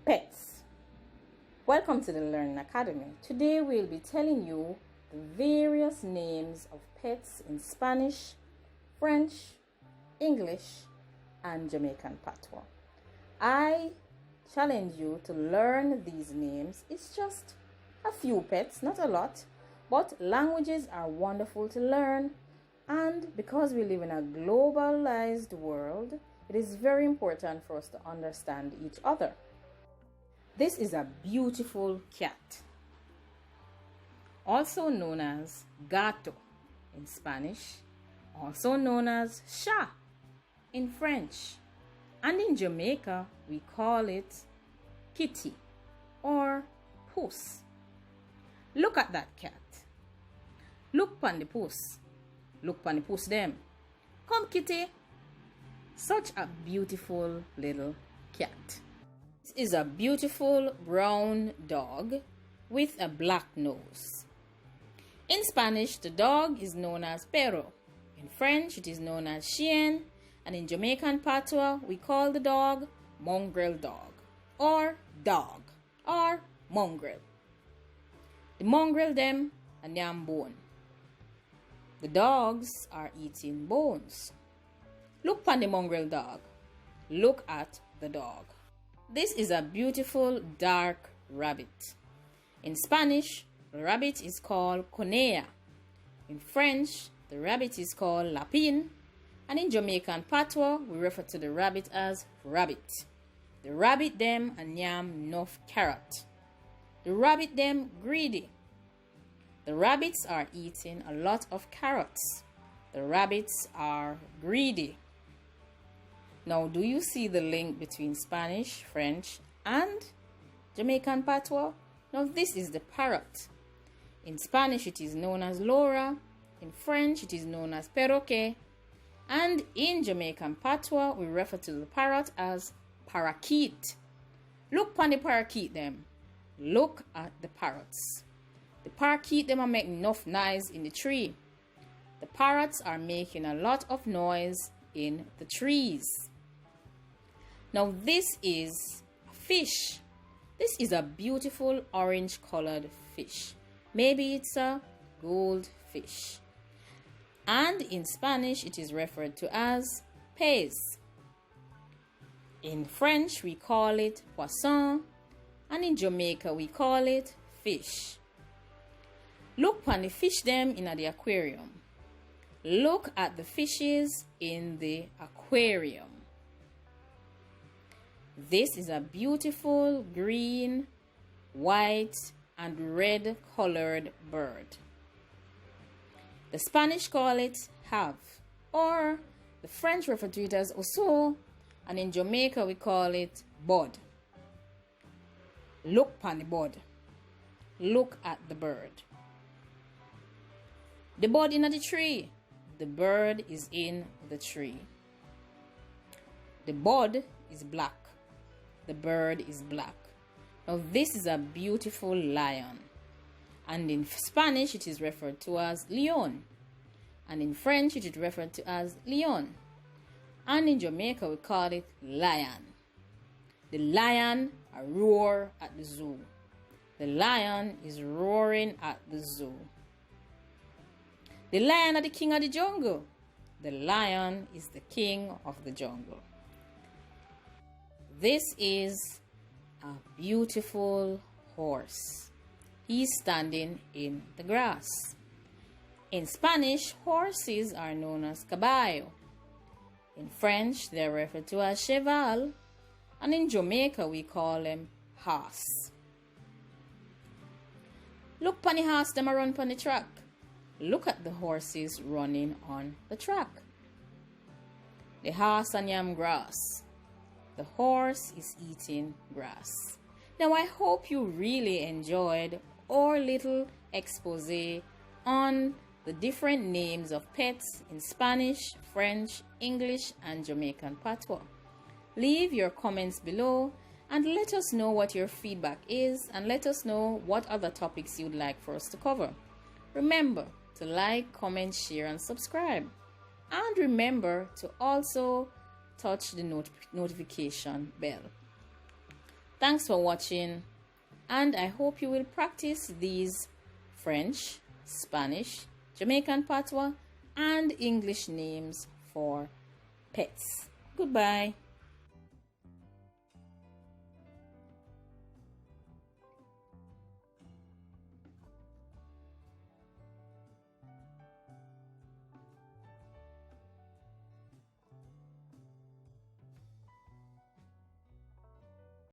Pets. Welcome to the Learning Academy. Today we'll be telling you the various names of pets in Spanish, French, English, and Jamaican Patois. I challenge you to learn these names. It's just a few pets, not a lot, but languages are wonderful to learn, and because we live in a globalized world, it is very important for us to understand each other. This is a beautiful cat, also known as gato in Spanish, also known as chat in French, and in Jamaica we call it kitty or puss. Look at that cat. Look pon the puss. Look pon the puss them. Come kitty. Such a beautiful little cat. This is a beautiful brown dog with a black nose. In Spanish, the dog is known as Parrot. In French, it is known as chien. And in Jamaican Patois, we call the dog mongrel dog or mongrel. The mongrel them a yam bone. The dogs are eating bones. Look pon the mongrel dog. Look at the dog. This is a beautiful dark rabbit. In Spanish, the rabbit is called coneja. In French, the rabbit is called lapin. And in Jamaican Patois, we refer to the rabbit as rabbit. The rabbit them and yam enough carrot. The rabbit them greedy. The rabbits are eating a lot of carrots. The rabbits are greedy. Now, do you see the link between Spanish, French, and Jamaican Patois? Now, this is the parrot. In Spanish, it is known as Laura. In French, it is known as perroquet. And in Jamaican Patois, we refer to the parrot as parakeet. Look pon the parakeet them. Look at the parrots. The parakeet them are making enough noise in the tree. The parrots are making a lot of noise in the trees. Now this is a fish. This is a beautiful orange colored fish. Maybe it's a goldfish. And in Spanish it is referred to as pez. In French we call it poisson, and in Jamaica we call it fish. Look pon the fish them in the aquarium. Look at the fishes in the aquarium. This is a beautiful green, white, and red colored bird. The Spanish call it have, or the French refer to it as oiseau, and in Jamaica we call it bud. Look pon the bud. Look at the bird. The bud in the tree. The bird is in the tree. The bud is black. The bird is black. Now this is a beautiful lion. And in Spanish it is referred to as leon. And in French it is referred to as leon. And in Jamaica we call it lion. The lion roar at the zoo. The lion is roaring at the zoo. The lion is the king of the jungle. The lion is the king of the jungle. This is a beautiful horse. He's standing in the grass. In Spanish, horses are known as caballo. In French, they're referred to as cheval. And in Jamaica, we call them horse. Look pon the horse, them a run pon the track. Look at the horses running on the track. The horse and yam grass. The horse is eating grass. Now I hope you really enjoyed our little expose on the different names of pets in Spanish, French, English, and Jamaican Patois. Leave your comments below and let us know what your feedback is, and let us know what other topics you'd like for us to cover. Remember to like, comment, share, and subscribe. And remember to also touch the notification bell. Thanks for watching, and I hope you will practice these French, Spanish, Jamaican Patois, and English names for pets. Goodbye.